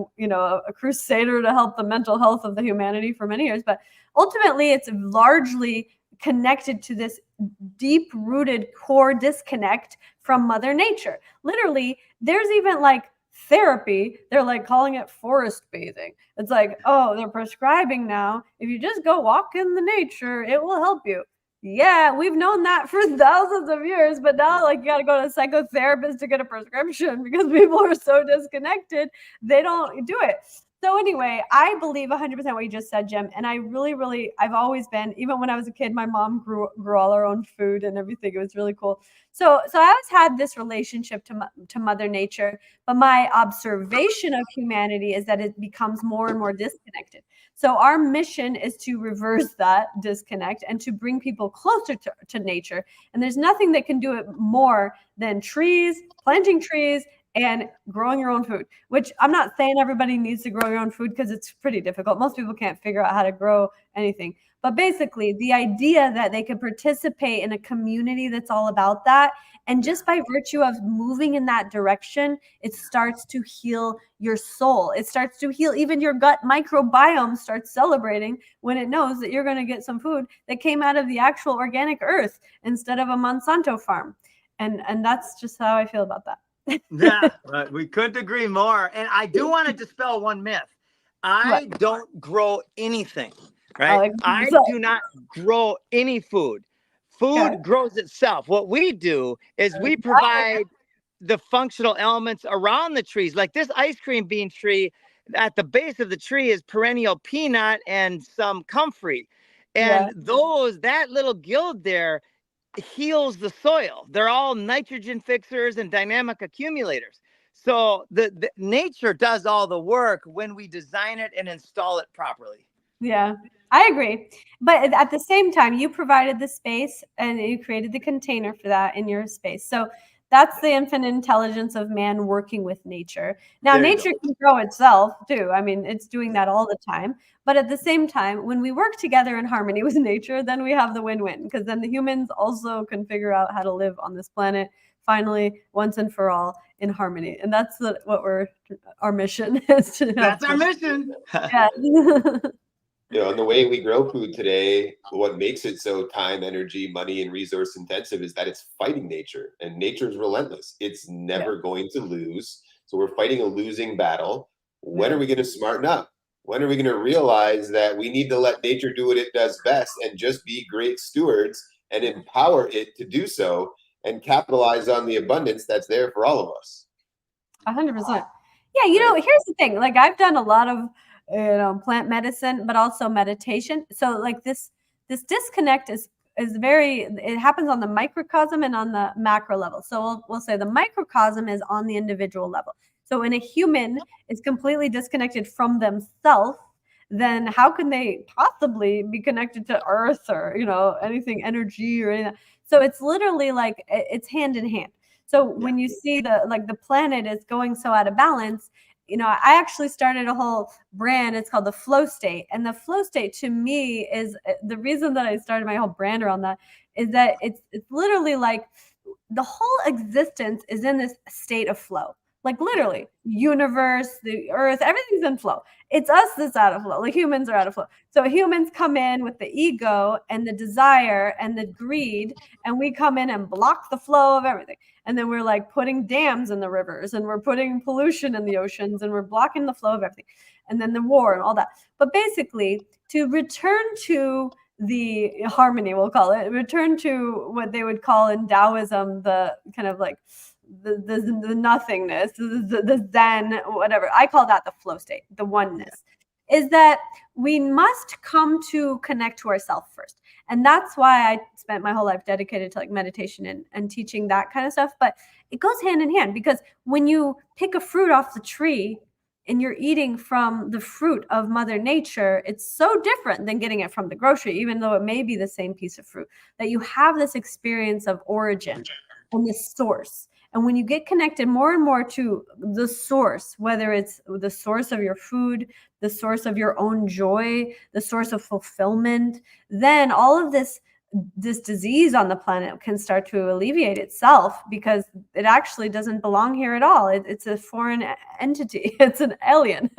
crusader to help the mental health of the humanity for many years, but ultimately it's largely connected to this deep-rooted core disconnect from Mother Nature. Literally, there's even like therapy, they're like calling it forest bathing. It's like, oh, they're prescribing now, if you just go walk in the nature, it will help you. Yeah, we've known that for thousands of years, but now like you got to go to a psychotherapist to get a prescription because people are so disconnected, they don't do it. So anyway, I believe 100% what you just said, Jim. And I really, I've always been, even when I was a kid, my mom grew all our own food and everything. It was really cool. So I always had this relationship to Mother Nature, but my observation of humanity is that it becomes more and more disconnected. So our mission is to reverse that disconnect and to bring people closer to nature. And there's nothing that can do it more than trees, planting trees, and growing your own food, which I'm not saying everybody needs to grow your own food because it's pretty difficult. Most people can't figure out how to grow anything. But basically, the idea that they could participate in a community that's all about that, and just by virtue of moving in that direction, it starts to heal your soul. It starts to heal even your gut microbiome starts celebrating when it knows that you're going to get some food that came out of the actual organic earth instead of a Monsanto farm. And that's just how I feel about that. Yeah, we couldn't agree more. And I do want to dispel one myth. I don't grow anything, right? I do not grow any food. Food grows itself. What we do is we provide the functional elements around the trees. Like this ice cream bean tree, at the base of the tree is perennial peanut and some comfrey. And that little guild there heals the soil. They're all nitrogen fixers and dynamic accumulators. So the nature does all the work when we design it and install it properly. Yeah, I agree. But at the same time, you provided the space and you created the container for that in your space. So that's the infinite intelligence of man working with nature. Now, nature can grow itself too. I mean, it's doing that all the time. But at the same time, when we work together in harmony with nature, then we have the win-win, because then the humans also can figure out how to live on this planet finally, once and for all, in harmony. And that's our mission is to. That's our mission. Yeah. And the way we grow food today, what makes it so time, energy, money, and resource intensive is that it's fighting nature, and nature is relentless. It's never going to lose. So we're fighting a losing battle. When are we going to smarten up? When are we going to realize that we need to let nature do what it does best and just be great stewards and empower it to do so and capitalize on the abundance that's there for all of us? 100%. Yeah, here's the thing. Like I've done a lot of plant medicine, but also meditation. So like this disconnect is it happens on the microcosm and on the macro level. So we'll say the microcosm is on the individual level. So when a human is completely disconnected from themselves, then how can they possibly be connected to earth or, anything, energy or anything? So it's literally like it's hand in hand. So when you see the planet is going so out of balance, I actually started a whole brand. It's called the flow state. And the flow state to me is the reason that I started my whole brand around that is that it's literally like the whole existence is in this state of flow. Like literally universe, the earth, everything's in flow. It's us that's out of flow. Like humans are out of flow. So humans come in with the ego and the desire and the greed, and we come in and block the flow of everything. And then we're like putting dams in the rivers and we're putting pollution in the oceans and we're blocking the flow of everything. And then the war and all that. But basically, to return to the harmony, we'll call it, return to what they would call in Taoism, the kind of like the nothingness, the Zen, whatever. I call that the flow state, the oneness. Is that we must come to connect to ourselves first. And that's why I spent my whole life dedicated to like meditation and teaching that kind of stuff. But it goes hand in hand, because when you pick a fruit off the tree, and you're eating from the fruit of Mother Nature, it's so different than getting it from the grocery, even though it may be the same piece of fruit, that you have this experience of origin and this source. And when you get connected more and more to the source, whether it's the source of your food, the source of your own joy, the source of fulfillment, then all of this disease on the planet can start to alleviate itself, because it actually doesn't belong here at all. It's a foreign entity. It's an alien.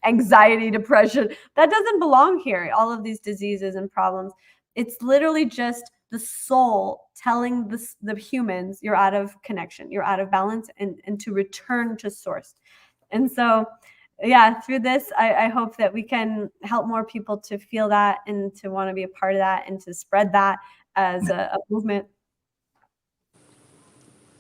Anxiety, depression, that doesn't belong here. All of these diseases and problems. It's literally just the soul telling the humans, you're out of connection, you're out of balance, and to return to source. And so, yeah, through this, I hope that we can help more people to feel that and to want to be a part of that and to spread that as a movement.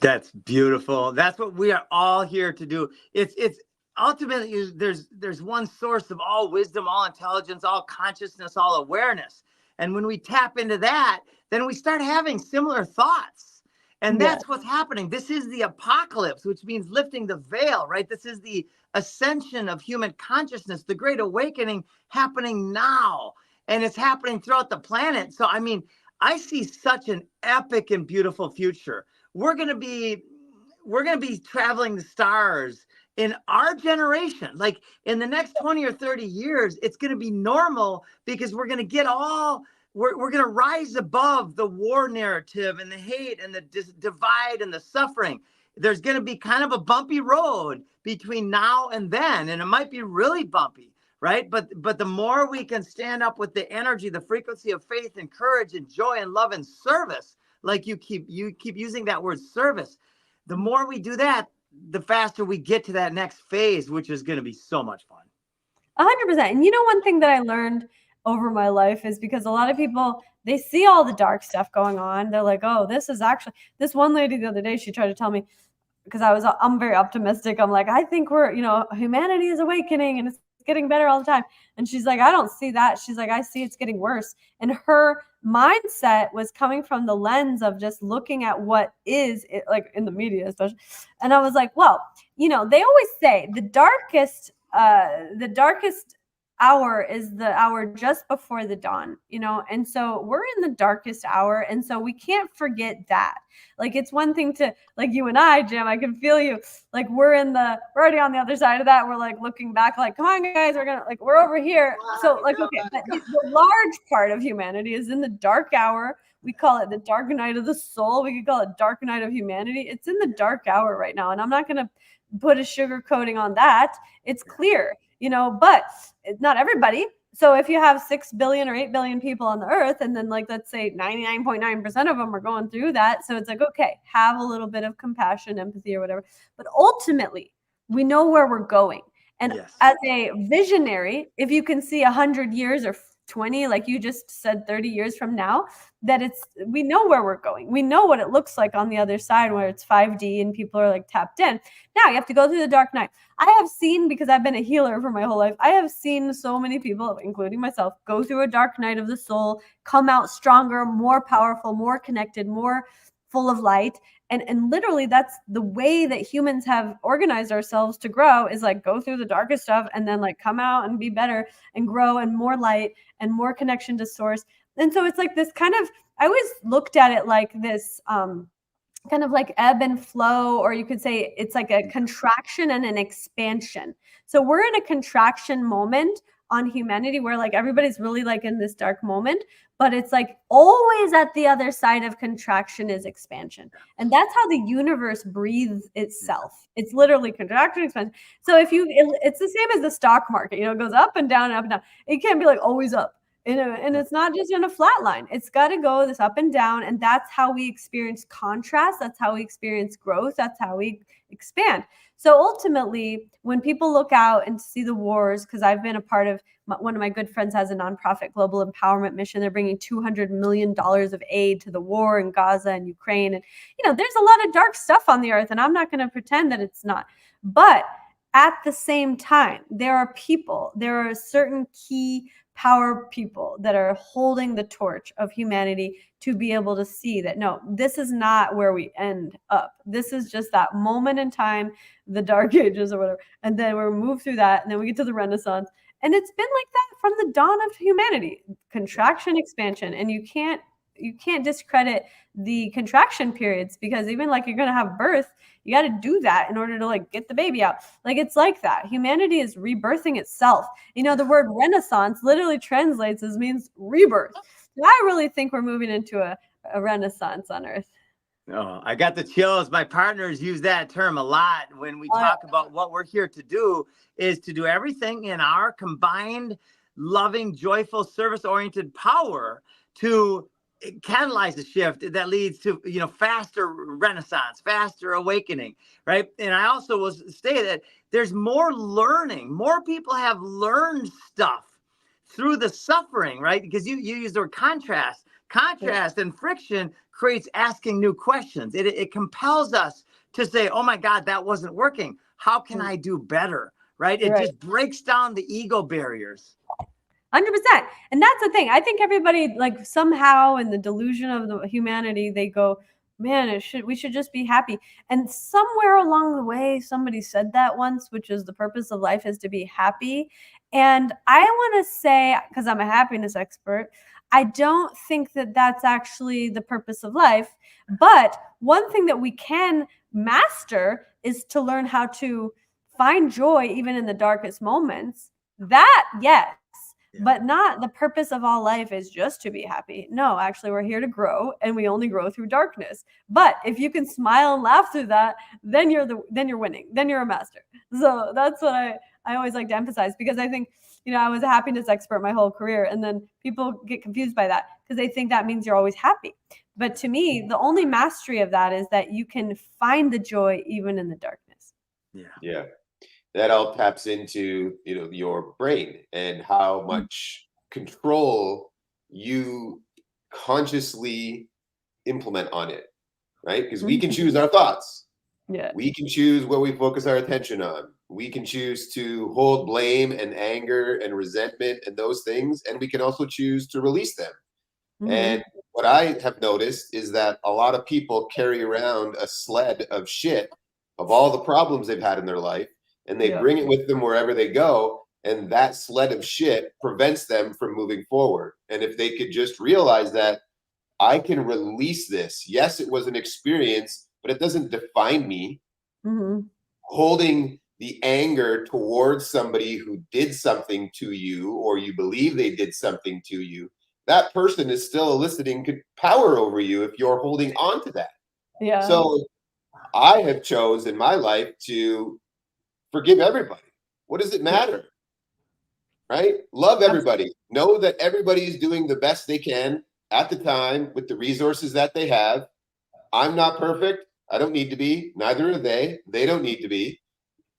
That's beautiful. That's what we are all here to do. It's ultimately, there's one source of all wisdom, all intelligence, all consciousness, all awareness. And when we tap into that, then we start having similar thoughts. And that's what's happening. This is the apocalypse, which means lifting the veil, right? This is the ascension of human consciousness, the great awakening happening now. And it's happening throughout the planet. So, I mean, I see such an epic and beautiful future. We're going to be traveling the stars in our generation. Like in the next 20 or 30 years, it's going to be normal, because we're going to we're going to rise above the war narrative and the hate and the divide and the suffering. There's going to be kind of a bumpy road between now and then, and it might be really bumpy, right? But the more we can stand up with the energy, the frequency of faith and courage and joy and love and service, like you keep using that word service, the more we do that, the faster we get to that next phase, which is going to be so much fun. 100%. And you know, one thing that I learned over my life is, because a lot of people, they see all the dark stuff going on. They're like, oh, this one lady the other day, she tried to tell me, because I'm very optimistic. I'm like, I think humanity is awakening and it's getting better all the time. And she's like, I don't see that. She's like, I see it's getting worse. And her mindset was coming from the lens of just looking at what is it, like in the media especially. And I was like, well, they always say the darkest hour is the hour just before the dawn, and so we're in the darkest hour. And so we can't forget that. Like, it's one thing to, like, you and I, Jim, I can feel you, like we're already on the other side of that. We're like looking back, like, come on guys, we're over here. So like, okay, but the large part of humanity is in the dark hour. We call it the dark night of the soul. We could call it dark night of humanity. It's in the dark hour right now. And I'm not going to put a sugar coating on that. It's clear, but not everybody. So if you have 6 billion or 8 billion people on the earth, and then, like, let's say 99.9% of them are going through that. So it's like, okay, have a little bit of compassion, empathy, or whatever. But ultimately, we know where we're going. And as a visionary, if you can see 100 years or 20, like you just said, 30 years from now, that we know where we're going. We know what it looks like on the other side, where it's 5D and people are like tapped in. Now you have to go through the dark night. I have seen, because I've been a healer for my whole life, I have seen so many people, including myself, go through a dark night of the soul, come out stronger, more powerful, more connected, more full of light. And literally, that's the way that humans have organized ourselves to grow, is like go through the darkest stuff and then like come out and be better and grow and more light and more connection to source. And so it's like this kind of, I always looked at it like this kind of like ebb and flow, or you could say it's like a contraction and an expansion. So we're in a contraction moment on humanity, where like everybody's really like in this dark moment, but it's like always at the other side of contraction is expansion. And that's how the universe breathes itself. It's literally contraction, expansion. So it's the same as the stock market, it goes up and down and up and down. It can't be like always up. And it's not just in a flat line. It's got to go this up and down. And that's how we experience contrast. That's how we experience growth. That's how we expand. So ultimately, when people look out and see the wars, because I've been a part of, one of my good friends has a nonprofit global empowerment mission. They're bringing $200 million of aid to the war in Gaza and Ukraine. And, there's a lot of dark stuff on the earth, and I'm not going to pretend that it's not. But at the same time, there are certain key power people that are holding the torch of humanity to be able to see that, no, this is not where we end up. This is just that moment in time, the dark ages or whatever. And then we're moved through that. And then we get to the Renaissance. And it's been like that from the dawn of humanity, contraction, expansion. And you can't discredit the contraction periods, because even like you're going to have birth, you got to do that in order to like get the baby out. Like it's like that. Humanity is rebirthing itself. You know, the word Renaissance literally translates as means rebirth. So I really think we're moving into a Renaissance on Earth. Oh, I got the chills. My partners use that term a lot when we talk about what we're here to do, is to do everything in our combined, loving, joyful, service-oriented power to catalyze a shift that leads to, you know, faster renaissance, faster awakening, right? And I also will say that there's more learning. More people have learned stuff through the suffering, right? Because you use the word contrast. Contrast and friction creates asking new questions. It compels us to say, oh my God, that wasn't working. How can I do better, right? It just breaks down the ego barriers. 100%. And that's the thing. I think everybody, like, somehow in the delusion of the humanity, they go, man, we should just be happy. And somewhere along the way, somebody said that once, which is the purpose of life is to be happy. And I want to say, because I'm a happiness expert, I don't think that that's actually the purpose of life. But one thing that we can master is to learn how to find joy even in the darkest moments. That, yes. But not the purpose of all life is just to be happy. No, actually, we're here to grow, and we only grow through darkness. But if you can smile and laugh through that, then you're winning. Then you're a master. So that's what I always like to emphasize, because I think, you know, I was a happiness expert my whole career, and then people get confused by that because they think that means you're always happy. But to me, the only mastery of that is that you can find the joy even in the darkness. Yeah. That all taps into, you know, your brain and how much control you consciously implement on it, right? Because we can choose our thoughts. Yeah. We can choose what we focus our attention on. We can choose to hold blame and anger and resentment and those things, and we can also choose to release them. And what I have noticed is that a lot of people carry around a sled of shit of all the problems they've had in their life, and they bring it with them wherever they go. And that sled of shit prevents them from moving forward. And if they could just realize that I can release this. Yes, it was an experience, but it doesn't define me. Holding the anger towards somebody who did something to you, or you believe they did something to you, that person is still eliciting power over you if you're holding on to that. Yeah. So I have chosen in my life to forgive everybody. What does it matter? Right? Love everybody. Know that everybody is doing the best they can at the time with the resources that they have. I'm not perfect. I don't need to be. Neither are they. They don't need to be.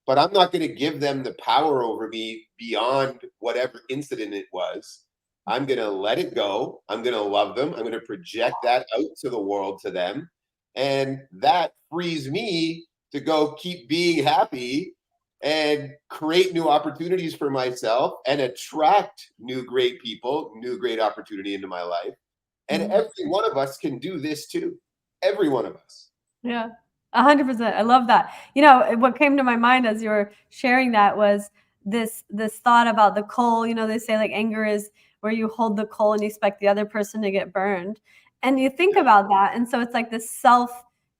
But I'm not going to give them the power over me beyond whatever incident it was. I'm going to let it go. I'm going to love them. I'm going to project that out to the world, to them. And that frees me to go keep being happy and create new opportunities for myself and attract new great people, new great opportunity into my life. And every one of us can do this too. Every one of us. Yeah, 100%. I love that. You know, what came to my mind as you were sharing that was this thought about the coal. You know, they say like anger is where you hold the coal and you expect the other person to get burned. And you think about that. And so it's like this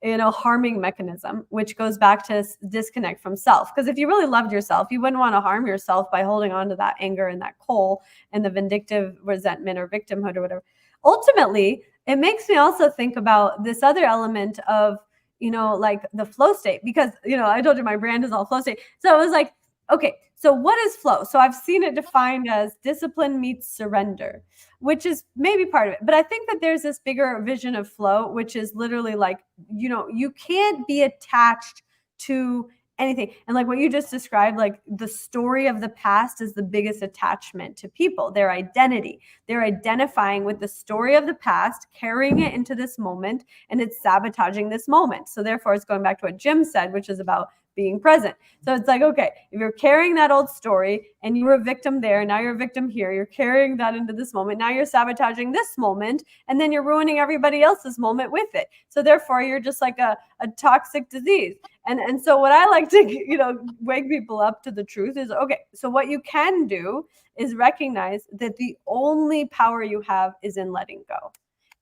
harming mechanism, which goes back to disconnect from self. Because if you really loved yourself, you wouldn't want to harm yourself by holding on to that anger and that coal and the vindictive resentment or victimhood or whatever. Ultimately, it makes me also think about this other element of, you know, like the flow state, because, you know, I told you my brand is all flow state. So it was like, okay, so what is flow? So I've seen it defined as discipline meets surrender, which is maybe part of it. But I think that there's this bigger vision of flow, which is literally like, you know, you can't be attached to anything. And like what you just described, like the story of the past is the biggest attachment to people, their identity. They're identifying with the story of the past, carrying it into this moment, and it's sabotaging this moment. So therefore, it's going back to what Jim said, which is about being present. So it's like, okay, if you're carrying that old story and you were a victim there, now you're a victim here, you're carrying that into this moment, now you're sabotaging this moment, and then you're ruining everybody else's moment with it. So therefore, you're just like a toxic disease. And so what I like to, wake people up to the truth is, okay, so what you can do is recognize that the only power you have is in letting go.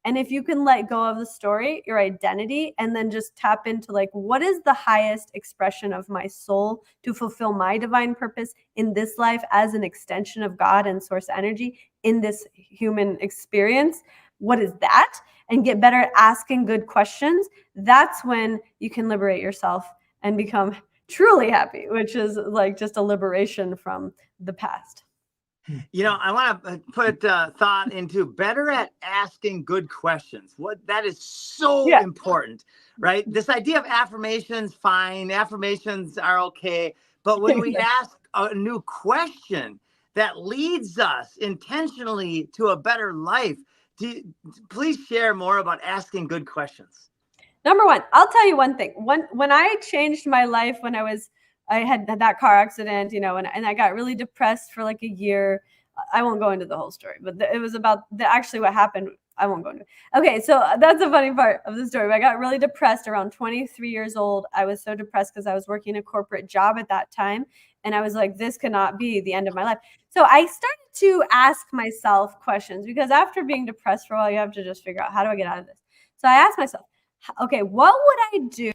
And if you can let go of the story, your identity, and then just tap into like, what is the highest expression of my soul to fulfill my divine purpose in this life as an extension of God and source energy in this human experience? What is that? And get better at asking good questions. That's when you can liberate yourself and become truly happy, which is like just a liberation from the past. I want to put thought into better at asking good questions. That is so important, right? This idea of affirmations, fine. Affirmations are okay. But when we ask a new question that leads us intentionally to a better life, please share more about asking good questions. Number one, I'll tell you one thing. When I changed my life, when I had that car accident, and I got really depressed for like a year. I won't go into the whole story, but it was about actually what happened. I won't go into it. Okay, so that's a funny part of the story. I got really depressed around 23 years old. I was so depressed because I was working a corporate job at that time. And I was like, this cannot be the end of my life. So I started to ask myself questions, because after being depressed for a while, you have to just figure out, how do I get out of this? So I asked myself, okay, what would I do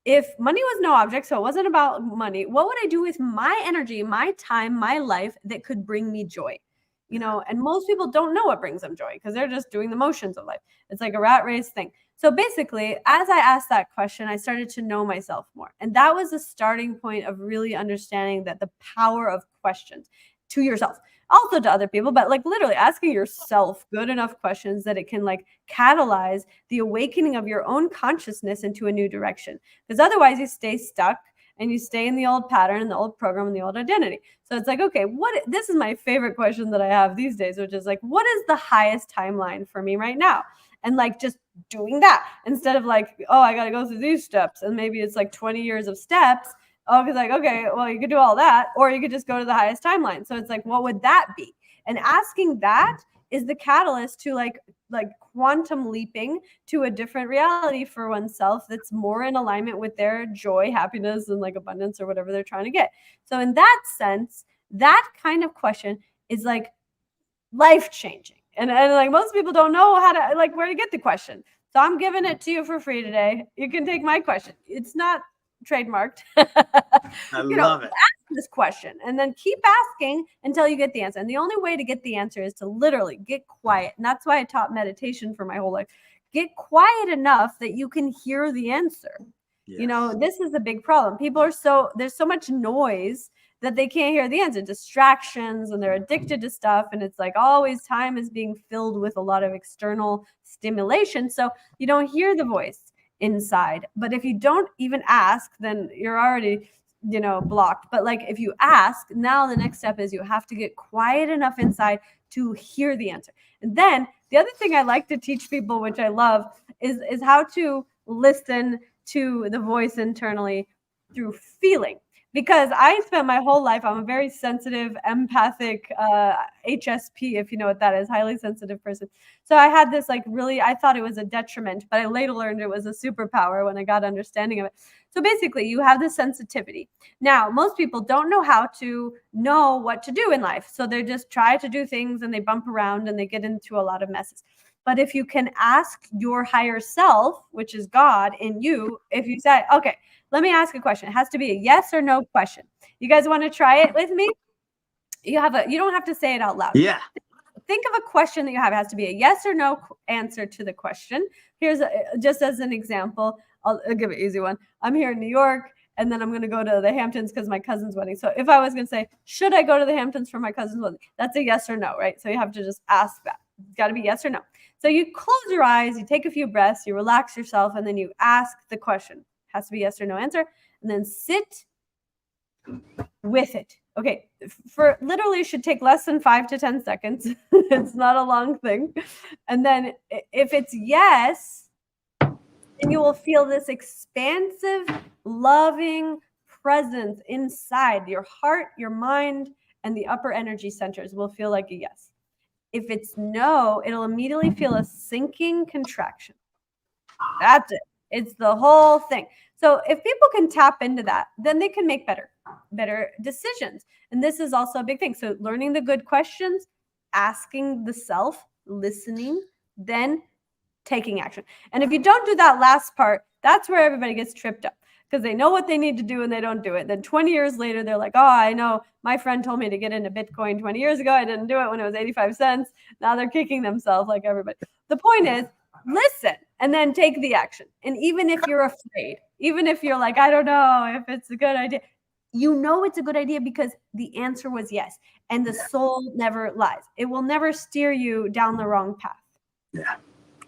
if money was no object? So it wasn't about money. What would I do with my energy, my time, my life that could bring me joy? And most people don't know what brings them joy because they're just doing the motions of life. It's like a rat race thing. So basically, as I asked that question, I started to know myself more. And that was the starting point of really understanding that the power of questions to yourself, also to other people, but like literally asking yourself good enough questions that it can like catalyze the awakening of your own consciousness into a new direction. Because otherwise you stay stuck and you stay in the old pattern and the old program and the old identity. So it's like, okay, this is my favorite question that I have these days, which is like, what is the highest timeline for me right now? And like just doing that instead of like, oh, I got to go through these steps. And maybe it's like 20 years of steps. Oh, because like, okay, well, you could do all that, or you could just go to the highest timeline. So it's like, what would that be? And asking that is the catalyst to like quantum leaping to a different reality for oneself that's more in alignment with their joy, happiness, and like abundance or whatever they're trying to get. So in that sense, that kind of question is like life-changing. And like most people don't know how to like where to get the question. So I'm giving it to you for free today. You can take my question. It's not trademarked. I love it. Ask this question and then keep asking until you get the answer. And the only way to get the answer is to literally get quiet. And that's why I taught meditation for my whole life. Get quiet enough that you can hear the answer. Yes. This is a big problem. People are there's so much noise that they can't hear the answer. Distractions, and they're addicted to stuff. And it's like always time is being filled with a lot of external stimulation. So you don't hear the voice inside. But if you don't even ask, then you're already blocked. But like if you ask, now the next step is you have to get quiet enough inside to hear the answer. And then the other thing I like to teach people, which I love, is how to listen to the voice internally through feeling. Because I spent my whole life, I'm a very sensitive, empathic HSP, if you know what that is, highly sensitive person. So I had this I thought it was a detriment, but I later learned it was a superpower when I got understanding of it. So basically, you have this sensitivity. Now, most people don't know how to know what to do in life. So they just try to do things and they bump around and they get into a lot of messes. But if you can ask your higher self, which is God in you, if you say, okay, let me ask a question. It has to be a yes or no question. You guys want to try it with me? You don't have to say it out loud. Yeah. Think of a question that you have. It has to be a yes or no answer to the question. Here's just as an example. I'll give an easy one. I'm here in New York, and then I'm going to go to the Hamptons because my cousin's wedding. So if I was going to say, should I go to the Hamptons for my cousin's wedding? That's a yes or no, right? So you have to just ask that. It's got to be yes or no. So you close your eyes, you take a few breaths, you relax yourself, and then you ask the question. Has to be yes or no answer, and then sit with it. Okay, for literally should take less than 5 to 10 seconds. It's not a long thing. And then if it's yes, then you will feel this expansive, loving, presence inside your heart, your mind, and the upper energy centers will feel like a yes. If it's no, it'll immediately feel a sinking contraction. That's it. It's the whole thing. So if people can tap into that, then they can make better decisions. And this is also a big thing. So learning the good questions, asking the self, listening, then taking action. And if you don't do that last part, that's where everybody gets tripped up, because they know what they need to do and they don't do it. Then 20 years later, they're like, oh, I know my friend told me to get into Bitcoin 20 years ago. I didn't do it when it was 85 cents. Now they're kicking themselves like everybody. The point is, listen and then take the action. And even if you're afraid, even if you're like, I don't know if it's a good idea, you know it's a good idea because the answer was yes. And the soul never lies. It will never steer you down the wrong path. Yeah.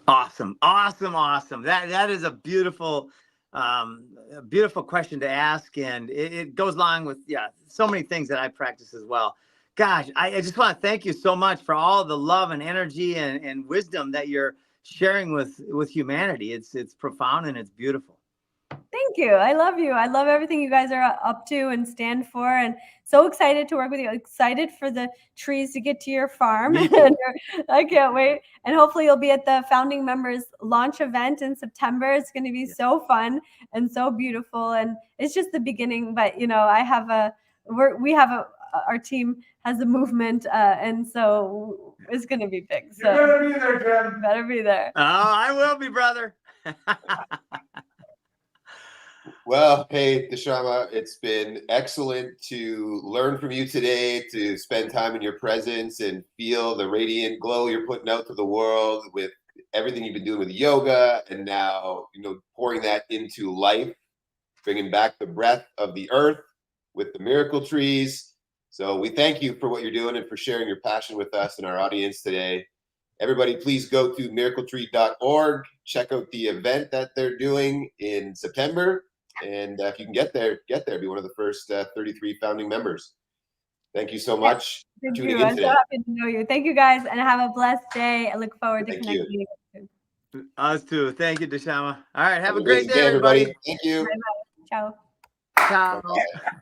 Awesome. That is a beautiful question to ask, and it goes along with so many things that I practice as well. Gosh, I just want to thank you so much for all the love and energy and wisdom that you're sharing with humanity. It's profound and it's beautiful. Thank you. I love you. I love everything you guys are up to and stand for, and so excited to work with you. Excited for the trees to get to your farm. I can't wait. And hopefully you'll be at the founding members launch event in September. It's going to be so fun and so beautiful. And it's just the beginning. But, our team has a movement. And so it's going to be big. So you better be there, Jen. Better be there. Oh, I will be, brother. Well, hey, Dashama, it's been excellent to learn from you today, to spend time in your presence and feel the radiant glow you're putting out to the world with everything you've been doing with yoga, and now, pouring that into life, bringing back the breath of the earth with the miracle trees. So we thank you for what you're doing and for sharing your passion with us and our audience today. Everybody, please go to miracletree.org, check out the event that they're doing in September. And if you can get there, be one of the first 33 founding members. Thank you so much for tuning in today. I'm so happy to know you. Thank you, guys, and have a blessed day. I look forward to connecting you. Us too. Thank you, Dashama. All right, have a great day, everybody. Thank you. Bye-bye. Ciao. Ciao.